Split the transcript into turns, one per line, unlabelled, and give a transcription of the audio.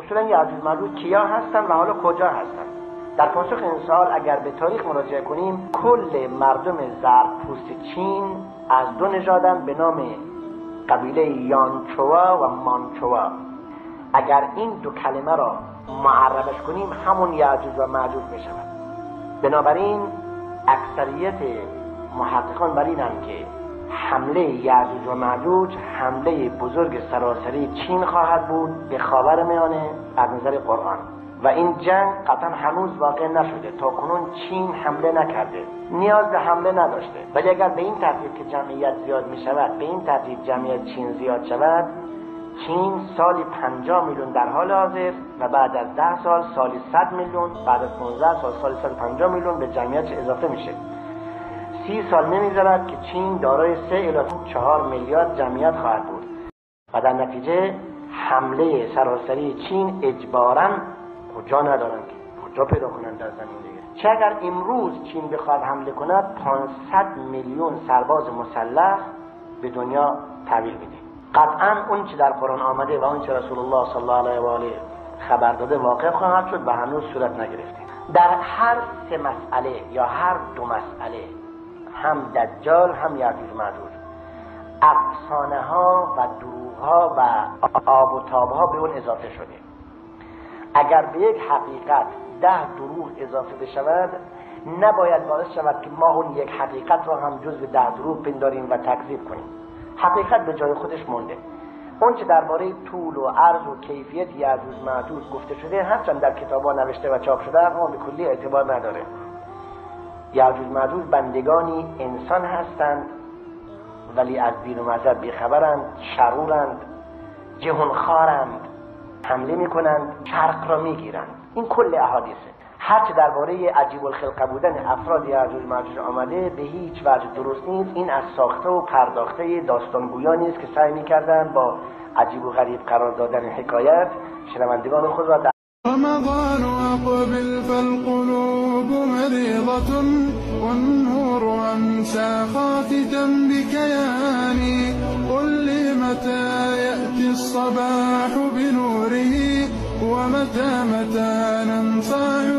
اصولا یأجوج مأجوج کیا هستن و حالا کجا هستن؟ در پاسخ این سوال اگر به تاریخ مراجعه کنیم، کل مردم زرتشت چین از دو نژادن به نام قبیله یانچوا و مانچوا. اگر این دو کلمه را معربش کنیم همون یأجوج و مأجوج میشود. بنابراین اکثریت محققان بر اینند که حمله یأجوج و مأجوج حمله بزرگ سراسری چین خواهد بود به خاورمیانه از نظر قرآن، و این جنگ قطعا هنوز واقع نشده. تا کنون چین حمله نکرده، نیاز به حمله نداشته، ولی اگر به این ترتیب که جمعیت زیاد می شود، به این ترتیب جمعیت چین زیاد شود، چین سالی 50 میلیون در حال حاضر و بعد از 10 سال سالی 100 میلیون، بعد از 15 سال سالی 150 میلیون به جمعیت اضافه میشه. 30 سال نمیذارد که چین دارای 3 الی 4 میلیارد جمعیت خواهد بود و در نتیجه حمله سراسری چین اجباراً کجا ندارن که کجا پیدا کنند در زمین دیگه. چه اگر امروز چین بخواد حمله کند 500 میلیون سرباز مسلح به دنیا تحویل میده. قطعاً اون چه در قرآن آمده و اون چه رسول الله صلی الله علیه و آله خبر داده واقع خواهد شد و هنوز صورت نگرفته. در هر سه مسئله یا هر دو مسئله، هم دجال هم یأجوج مأجوج، افسانه ها و دروغ ها و آب و تاب ها به اون اضافه شده. اگر به یک حقیقت 10 دروغ اضافه بشود، نباید باعث شود که ما اون یک حقیقت را هم جزو 10 دروغ پنداریم و تکذیب کنیم. حقیقت به جای خودش مونده. اون چه درباره طول و عرض و کیفیت یأجوج مأجوج گفته شده، هرچند در کتابا نوشته و چاپ شده، اما به کلی اعتبار نداره. یأجوج مأجوج بندگانی انسان هستند ولی از دین و مذهب بیخبرند، شرورند، جهانخوارند، حمله میکنند، شرق را میگیرند. این کل احادیثه. هرچه درباره عجیب الخلقه بودن افراد یأجوج مأجوج آمده به هیچ وجه درست نیست. این از ساخته و پرداخته داستانگویانی است که سعی میکردند با عجیب و غریب قرار دادن حکایت شنوندگان خود را در
رمضان أقبل فالقلوب مريضة والنور أمسى خافتا بكياني قل لي متى يأتي الصباح بنوره ومتى ننصاع